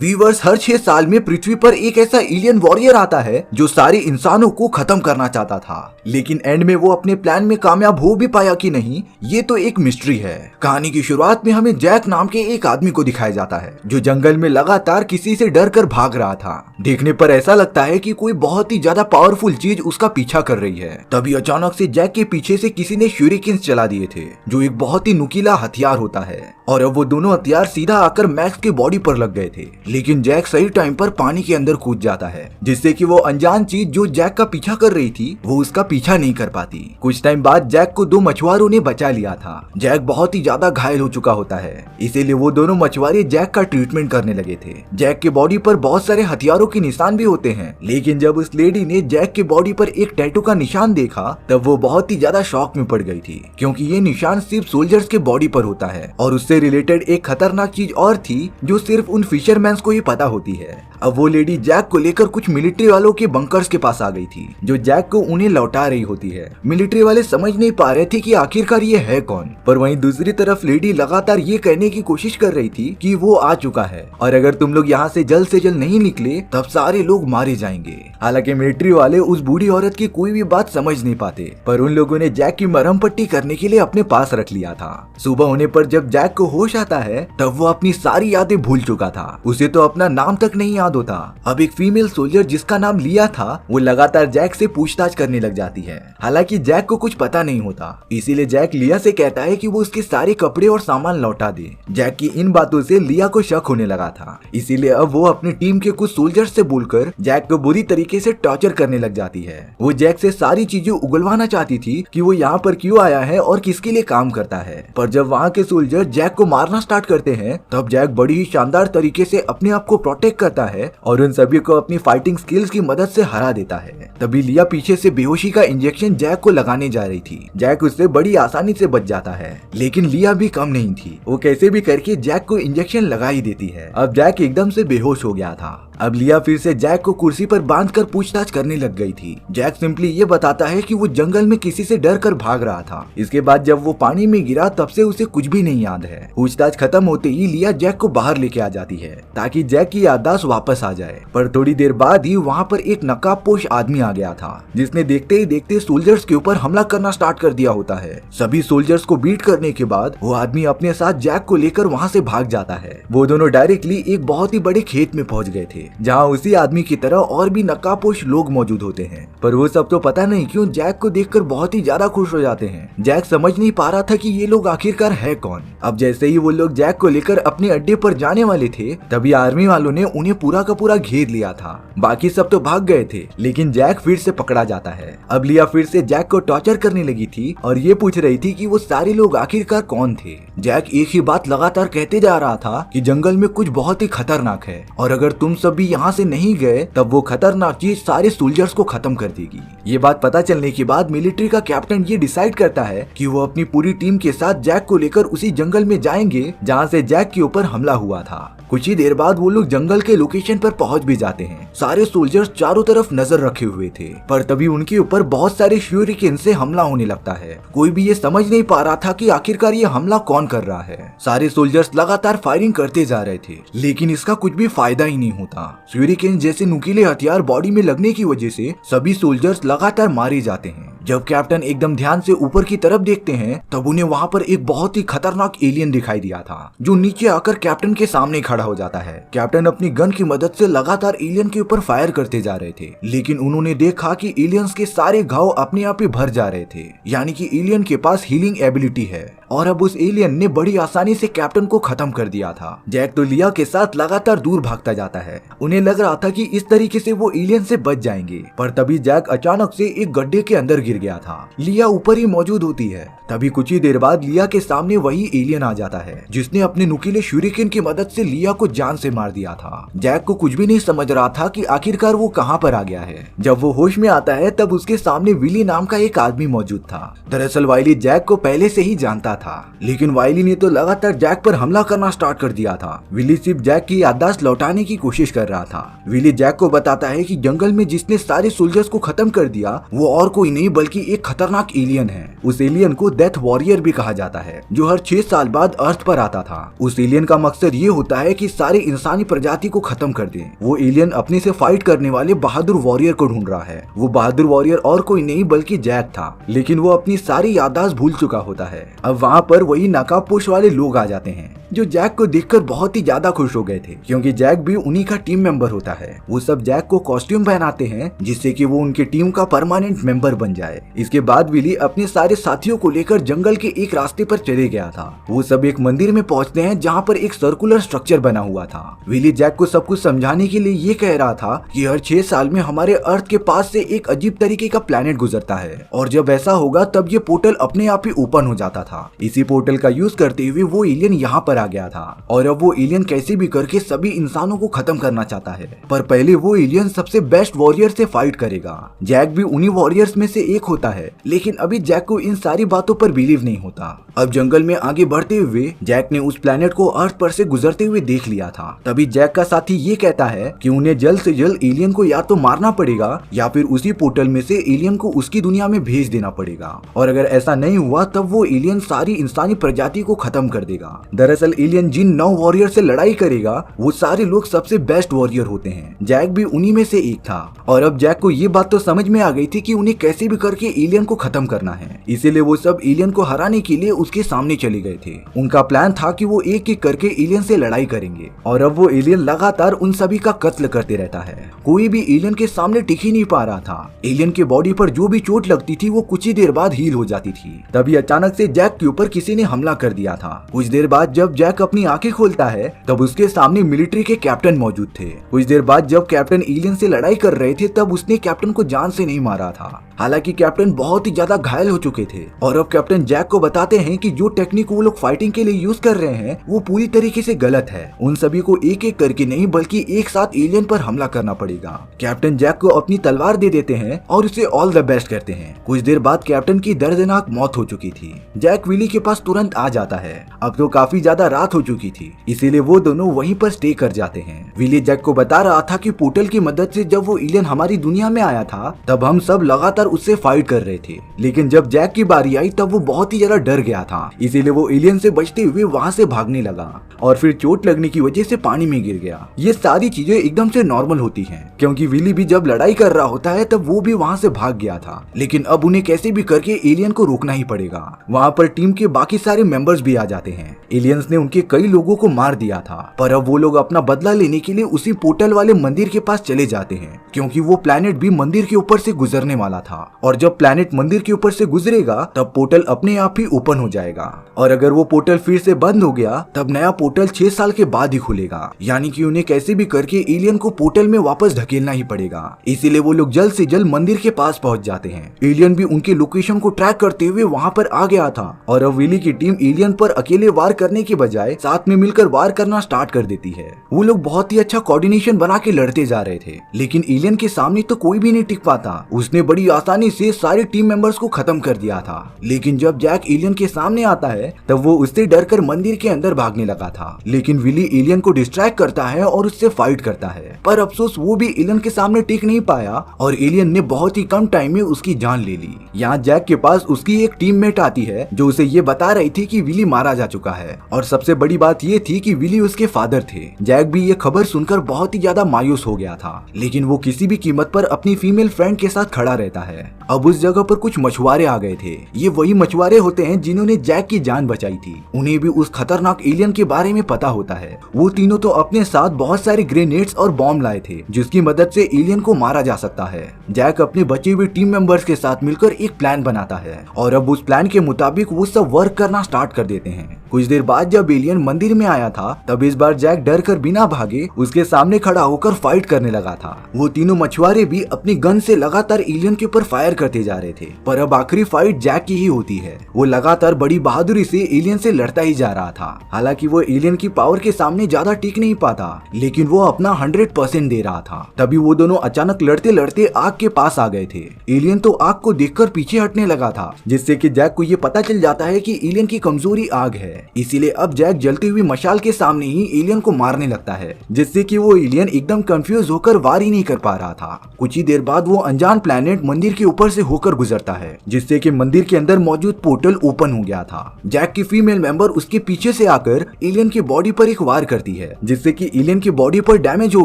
Viewers, हर 6 साल में पृथ्वी पर एक ऐसा एलियन वॉरियर आता है जो सारे इंसानों को खत्म करना चाहता था, लेकिन एंड में वो अपने प्लान में कामयाब हो भी पाया कि नहीं, ये तो एक मिस्ट्री है। कहानी की शुरुआत में हमें जैक नाम के एक आदमी को दिखाया जाता है जो जंगल में लगातार किसी से डर कर भाग रहा था। देखने पर ऐसा लगता है कि कोई बहुत ही ज्यादा पावरफुल चीज उसका पीछा कर रही है। तभी अचानक से जैक के पीछे से किसी ने शूरिकेन्स चला दिए थे, जो एक बहुत ही नुकीला हथियार होता है, और अब वो दोनों हथियार सीधा आकर मैक्स के बॉडी पर लग गए थे। लेकिन जैक सही टाइम पर पानी के अंदर कूद जाता है, जिससे कि वो अनजान चीज जो जैक का पीछा कर रही थी वो उसका पीछा नहीं कर पाती। कुछ टाइम बाद जैक को 2 मछुआरों ने बचा लिया था। जैक बहुत ही ज्यादा घायल हो चुका होता है, इसीलिए वो दोनों मछुआरे जैक का ट्रीटमेंट करने लगे थे। जैक के बॉडी पर बहुत सारे हथियारों के निशान भी होते हैं, लेकिन जब उस लेडी ने जैक के बॉडी पर एक टैटू का निशान देखा तब वो बहुत ही ज्यादा शॉक में पड़ गई थी, क्योंकि ये निशान सिर्फ सोल्जर्स के बॉडी पर होता है और उससे रिलेटेड एक खतरनाक चीज और थी जो सिर्फ उन फिशरमैन्स को ही पता होती है। अब वो लेडी जैक को लेकर कुछ मिलिट्री वालों के बंकर्स के पास आ गई थी, जो जैक को उन्हें लौटा रही होती है। मिलिट्री वाले समझ नहीं पा रहे थे कि आखिरकार ये है कौन, पर वहीं दूसरी तरफ लेडी लगातार ये कहने की कोशिश कर रही थी कि वो आ चुका है और अगर तुम लोग यहाँ से जल्द नहीं निकले तब सारे लोग मारे जाएंगे। हालांकि मिलिट्री वाले उस बूढ़ी औरत की कोई भी बात समझ नहीं पाते, पर उन लोगों ने जैक की मरहम पट्टी करने के लिए अपने पास रख लिया था। सुबह होने पर जब जैक को होश आता है तब वो अपनी सारी यादें भूल चुका था। उसे तो अपना नाम तक नहीं याद होता। अब एक फीमेल सोल्जर जिसका नाम लिया था वो लगातार जैक से पूछताछ करने लग जाती है। हालांकि जैक को कुछ पता नहीं होता, इसीलिए जैक लिया से कहता है कि वो उसके सारे कपड़े और सामान लौटा दे। जैक की इन बातों से लिया को शक होने लगा था, इसीलिए अब वो अपनी टीम के कुछ सोल्जर से बोलकर जैक को बुरी तरीके से टॉर्चर करने लग जाती है। वो जैक से सारी चीजें उगलवाना चाहती थी कि वो यहाँ पर क्यों आया है और किसके लिए काम करता है, पर जब वहाँ के सोल्जर जैक को मारना स्टार्ट करते हैं तब जैक बड़ी ही शानदार तरीके से अपने आप को प्रोटेक्ट करता है और उन सभी को अपनी फाइटिंग स्किल्स की मदद से हरा देता है। तभी लिया पीछे से बेहोशी का इंजेक्शन जैक को लगाने जा रही थी। जैक उससे बड़ी आसानी से बच जाता है, लेकिन लिया भी कम नहीं थी। वो कैसे भी करके जैक को इंजेक्शन लगा ही देती है। अब जैक एकदम से बेहोश हो गया था। अब लिया फिर से जैक को कुर्सी पर बांधकर पूछताछ करने लग गई थी। जैक सिंपली ये बताता है कि वो जंगल में किसी से डर कर भाग रहा था। इसके बाद जब वो पानी में गिरा तब से उसे कुछ भी नहीं याद है। पूछताछ खत्म होते ही लिया जैक को बाहर लेके आ जाती है ताकि जैक की याददाश्त वापस आ जाए, पर थोड़ी देर बाद ही वहाँ पर एक नकाबपोश आदमी आ गया था, जिसने देखते ही देखते सोल्जर्स के ऊपर हमला करना स्टार्ट कर दिया होता है। सभी सोल्जर्स को बीट करने के बाद वो आदमी अपने साथ जैक को लेकर वहाँ से भाग जाता है। वो दोनों डायरेक्टली एक बहुत ही बड़े खेत में पहुँच गए थे, जहाँ उसी आदमी की तरह और भी नकाबपोश लोग मौजूद होते हैं, पर वो सब तो पता नहीं क्यों जैक को देखकर बहुत ही ज्यादा खुश हो जाते हैं। जैक समझ नहीं पा रहा था कि ये लोग आखिरकार है कौन। अब जैसे ही वो लोग जैक को लेकर अपने अड्डे पर जाने वाले थे तभी आर्मी वालों ने उन्हें पूरा का पूरा घेर लिया था। बाकी सब तो भाग गए थे, लेकिन जैक फिर से पकड़ा जाता है। अब लिया फिर से जैक को टॉर्चर करने लगी थी और ये पूछ रही थी कि वो सारे लोग आखिरकार कौन थे। जैक एक ही बात लगातार कहते जा रहा था कि जंगल में कुछ बहुत ही खतरनाक है और अगर तुम सब भी यहाँ से नहीं गए तब वो खतरनाक चीज सारे सोल्जर्स को खत्म कर देगी। ये बात पता चलने के बाद मिलिट्री का कैप्टन ये डिसाइड करता है कि वो अपनी पूरी टीम के साथ जैक को लेकर उसी जंगल में जाएंगे जहाँ से जैक के ऊपर हमला हुआ था। कुछ ही देर बाद वो लोग जंगल के लोकेशन पर पहुंच भी जाते हैं। सारे सोल्जर्स चारों तरफ नजर रखे हुए थे, पर तभी उनके ऊपर बहुत सारे शूरिकेन से हमला होने लगता है। कोई भी ये समझ नहीं पा रहा था कि आखिरकार ये हमला कौन कर रहा है। सारे सोल्जर्स लगातार फायरिंग करते जा रहे थे, लेकिन इसका कुछ भी फायदा ही नहीं होता। शूरिकेन जैसे नुकीले हथियार बॉडी में लगने की वजह से सभी सोल्जर्स लगातार मारे जाते हैं। जब कैप्टन एकदम ध्यान से ऊपर की तरफ देखते हैं तब उन्हें वहाँ पर एक बहुत ही खतरनाक एलियन दिखाई दिया था, जो नीचे आकर कैप्टन के सामने खड़ा हो जाता है। कैप्टन अपनी गन की मदद से लगातार एलियन के ऊपर फायर करते जा रहे थे, लेकिन उन्होंने देखा कि एलियंस के सारे घाव अपने आप ही भर जा रहे थे, यानी कि एलियन के पास हीलिंग एबिलिटी है और अब उस एलियन ने बड़ी आसानी से कैप्टन को खत्म कर दिया था। जैक तो लिया के साथ लगातार दूर भागता जाता है। उन्हें लग रहा था कि इस तरीके से वो एलियन से बच जाएंगे, पर तभी जैक अचानक से एक गड्ढे के अंदर गिर गया था। लिया ऊपर ही मौजूद होती है। तभी कुछ ही देर बाद लिया के सामने वही एलियन आ जाता है, जिसने अपने नुकीले शूरिकेन की मदद से लिया को जान से मार दिया था। जैक को कुछ भी नहीं समझ रहा था कि आखिरकार वो कहाँ पर आ गया है। जब वो होश में आता है तब उसके सामने विली नाम का एक आदमी मौजूद था। दरअसल वाइली जैक को पहले से ही जानता था, लेकिन वाइली ने तो लगातार जैक पर हमला करना स्टार्ट कर दिया था। विली सिर्फ जैक की याददाश्त लौटाने की कोशिश कर रहा था। विली जैक को बताता है कि जंगल में जिसने सारे सोल्जर्स को खत्म कर दिया वो और कोई नहीं बल्कि एक खतरनाक एलियन है। उस एलियन को डेथ वॉरियर भी कहा जाता है, जो हर 6 साल बाद अर्थ पर आता था। उस एलियन का मकसद ये होता है कि सारी इंसानी प्रजाति को खत्म कर दे। वो एलियन अपने से फाइट करने वाले बहादुर वॉरियर को ढूंढ रहा है। वो बहादुर वॉरियर और कोई नहीं बल्कि जैक था, लेकिन वो अपनी सारी याददाश्त भूल चुका होता है। अब वहाँ पर वही नकाबपोश वाले लोग आ जाते हैं, जो जैक को देखकर बहुत ही ज्यादा खुश हो गए थे, क्योंकि जैक भी उन्हीं का टीम मेंबर होता है। वो सब जैक को कॉस्ट्यूम पहनाते हैं, जिससे कि वो उनकी टीम का परमानेंट मेंबर बन जाए। इसके बाद विली अपने सारे साथियों को लेकर जंगल के एक रास्ते पर चले गया था। वो सब एक मंदिर में पहुंचते हैं, जहाँ पर एक सर्कुलर स्ट्रक्चर बना हुआ था। विली जैक को सब कुछ समझाने के लिए ये कह रहा था कि हर 6 साल में हमारे अर्थ के पास से एक अजीब तरीके का प्लेनेट गुजरता है, और जब ऐसा होगा तब ये पोर्टल अपने आप ही ओपन हो जाता था। इसी पोर्टल का यूज करते हुए वो एलियन यहाँ पर आ गया था, और अब वो एलियन कैसे भी करके सभी इंसानों को खत्म करना चाहता है। पर पहले वो एलियन सबसे बेस्ट वॉरियर से फाइट करेगा। जैक भी उन्हीं वॉरियर्स में से एक होता है, लेकिन अभी जैक को इन सारी बातों पर बिलीव नहीं होता। अब जंगल में आगे बढ़ते हुए जैक ने उस प्लेनेट को अर्थ पर से गुजरते हुए देख लिया था। तभी जैक का साथी ये कहता है कि उन्हें जल्द से जल्द एलियन को या तो मारना पड़ेगा, या फिर उसी पोर्टल में से एलियन को उसकी दुनिया में भेज देना पड़ेगा। और अगर ऐसा नहीं हुआ तब वो एलियन सारी इंसानी प्रजाति को खत्म कर देगा। दरअसल एलियन जिन 9 वॉरियर से लड़ाई करेगा, वो सारे लोग सबसे बेस्ट वॉरियर होते हैं। जैक भी उन्हीं में से एक था, और अब जैक को ये बात तो समझ में आ गई थी कि उन्हें कैसे भी करके एलियन को खत्म करना है। इसीलिए वो सब एलियन को हराने के लिए उसके सामने चले गए थे। उनका प्लान था कि वो एक एक करके एलियन से लड़ाई करेंगे, और अब वो एलियन लगातार उन सभी का कत्ल करते रहता है। कोई भी एलियन के सामने टिक ही नहीं पा रहा था। एलियन के बॉडी पर जो भी चोट लगती थी वो कुछ ही देर बाद हील हो जाती थी। तभी अचानक से जैक के ऊपर किसी ने हमला कर दिया था। कुछ देर बाद जब जैक अपनी आंखें खोलता है तब उसके सामने मिलिट्री के कैप्टन मौजूद थे। कुछ देर बाद जब कैप्टन एलियन से लड़ाई कर रहे थे तब उसने कैप्टन को जान से नहीं मारा था। हालांकि कैप्टन बहुत ही ज्यादा घायल हो चुके थे, और अब कैप्टन जैक को बताते हैं कि जो टेक्निक वो लोग फाइटिंग के लिए यूज कर रहे हैं वो पूरी तरीके से गलत है। उन सभी को एक एक करके नहीं बल्कि एक साथ एलियन पर हमला करना पड़ेगा। कैप्टन जैक को अपनी तलवार दे देते हैं और उसे ऑल द बेस्ट कहते हैं। कुछ देर बाद कैप्टन की दर्दनाक मौत हो चुकी थी। जैक विली के पास तुरंत आ जाता है। अब तो काफी ज्यादा रात हो चुकी थी, इसीलिए वो दोनों वहीं पर स्टे कर जाते हैं। विली जैक को बता रहा था कि पोर्टल की मदद से जब वो एलियन हमारी दुनिया में आया था तब हम सब लगातार उससे फाइट कर रहे थे, लेकिन जब जैक की बारी आई तब वो बहुत ही ज्यादा डर गया था। इसीलिए वो एलियन से बचते हुए वहाँ से भागने लगा, और फिर चोट लगने की वजह से पानी में गिर गया। ये सारी चीजें एकदम से नॉर्मल होती हैं, क्योंकि विली भी जब लड़ाई कर रहा होता है तब वो भी वहाँ से भाग गया था। लेकिन अब उन्हें कैसे भी करके एलियन को रोकना ही पड़ेगा। वहाँ पर टीम के बाकी सारे मेंबर्स भी आ जाते हैं। एलियंस ने उनके कई लोगों को मार दिया था, पर अब वो लोग अपना बदला लेने के लिए उसी पोर्टल वाले मंदिर के पास चले जाते हैं, क्योंकि वो प्लैनेट भी मंदिर के ऊपर से गुजरने वाला था। और जब प्लैनेट मंदिर के ऊपर से गुजरेगा तब पोर्टल अपने आप ही ओपन हो जाएगा, और अगर वो पोर्टल फिर से बंद हो गया तब नया पोर्टल 6 साल के बाद ही खुलेगा। यानी कि उन्हें कैसे भी करके एलियन को पोर्टल में वापस धकेलना ही पड़ेगा। इसीलिए वो लोग जल्द से जल्द मंदिर के पास पहुंच जाते हैं। एलियन भी उनके लोकेशन को ट्रैक करते हुए वहां पर आ गया था, और अब विली की टीम एलियन पर अकेले वार करने के बजाय साथ में मिलकर वार करना स्टार्ट कर देती है। वो लोग बहुत ही अच्छा कोऑर्डिनेशन बना के लड़ते जा रहे थे, लेकिन एलियन के सामने तो कोई भी नहीं टिक पाता। उसने बड़ी आसानी से सारे टीम मेंबर्स को खत्म कर दिया था। लेकिन जब जैक एलियन के सामने आता है तब वो उससे डरकर मंदिर के अंदर भागने लगा था। लेकिन विली एलियन को डिस्ट्रैक्ट करता है और उससे फाइट करता है, पर अफसोस वो भी एलियन के सामने टिक नहीं पाया और एलियन ने बहुत ही कम टाइम में उसकी जान ले ली। यहाँ जैक के पास उसकी एक टीममेट आती है जो उसे ये बता रही थी कि विली मारा जा चुका है, और सबसे बड़ी बात ये थी कि विली उसके फादर थे। जैक भी ये खबर सुनकर बहुत ही ज्यादा मायूस हो गया था, लेकिन वो किसी भी कीमत पर अपनी फीमेल फ्रेंड के साथ खड़ा रहता है। अब उस जगह पर कुछ मछुआरे आ गए थे। ये वही मछुआरे होते हैं जिन्होंने जैक की जान बचाई थी। उन्हें भी उस खतरनाक एलियन के बारे में पता होता है। वो तीनों तो अपने साथ बहुत सारे ग्रेनेड्स और बॉम्ब लाए थे जिसकी मदद से एलियन को मारा जा सकता है। जैक अपने बचे हुए टीम मेंबर्स के साथ मिलकर एक प्लान बनाता है, और अब उस प्लान के मुताबिक वो सब वर्क करना स्टार्ट कर देते हैं। कुछ देर बाद जब एलियन मंदिर में आया था तब इस बार जैक डर कर बिना भागे उसके सामने खड़ा होकर फाइट करने लगा था। वो तीनों मछुआरे भी अपनी गन से लगातार एलियन के ऊपर फायर करते जा रहे थे, पर अब आखिरी फाइट जैक की ही होती है। वो लगातार बड़ी बहादुरी से एलियन से लड़ता ही जा रहा था। हालांकि वो एलियन की पावर के सामने ज्यादा टिक नहीं पाता, लेकिन वो अपना 100% दे रहा था। तभी वो दोनों अचानक लड़ते लड़ते आग के पास आ गए थे। एलियन तो आग को देखकर पीछे हटने लगा था, जिससे कि जैक को ये पता चल जाता है कि एलियन की कमजोरी आग है। इसीलिए अब जैक जलती हुई मशाल के सामने ही एलियन को मारने लगता है, जिससे कि वो एलियन एकदम कंफ्यूज होकर वार ही नहीं कर पा रहा था। कुछ ही देर बाद वो अनजान प्लैनेट मंदिर मंदिर के ऊपर से होकर गुजरता है, जिससे कि मंदिर के अंदर मौजूद पोर्टल ओपन हो गया था। जैक की फीमेल मेंबर उसके पीछे से आकर एलियन की बॉडी पर एक वार करती है, जिससे कि एलियन की बॉडी पर डैमेज हो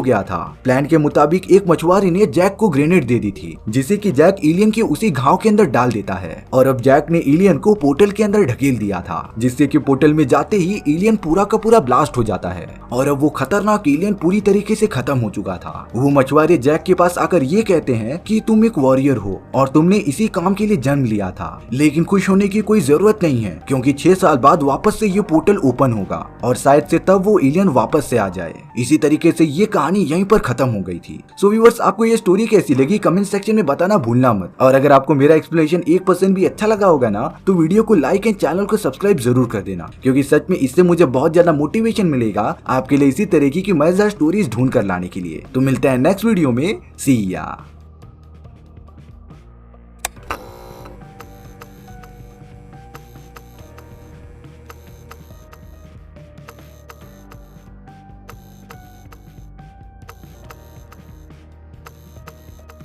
गया था। प्लान के मुताबिक एक मछुआरे ने जैक को ग्रेनेड दे दी थी, जिसे कि जैक एलियन के उसी घाव के अंदर डाल देता है और अब जैक ने एलियन को पोर्टल के अंदर ढकेल दिया था, जिससे कि पोर्टल में जाते ही एलियन पूरा का पूरा ब्लास्ट हो जाता है और अब वो खतरनाक एलियन पूरी तरीके से खत्म हो चुका था। वो मछुआरे जैक के पास आकर ये कहते हैं कि तुम एक वॉरियर हो और तुमने इसी काम के लिए जन्म लिया था, लेकिन खुश होने की कोई जरूरत नहीं है क्योंकि 6 साल बाद वापस से ये पोर्टल ओपन होगा और शायद से तब वो एलियन वापस से आ जाए। इसी तरीके से ये कहानी यहीं पर खत्म हो गई थी। सो व्यूअर्स, आपको ये स्टोरी कैसी लगी कमेंट सेक्शन में बताना भूलना मत। और अगर आपको मेरा एक्सप्लेनेशन 1% भी अच्छा लगा होगा ना, तो वीडियो को लाइक एंड चैनल को सब्सक्राइब जरूर कर देना, क्योंकि सच में इससे मुझे बहुत ज्यादा मोटिवेशन मिलेगा आपके लिए इसी तरीके की मजेदार स्टोरीज ढूंढ कर लाने के लिए। तो मिलते हैं नेक्स्ट वीडियो में। सी या।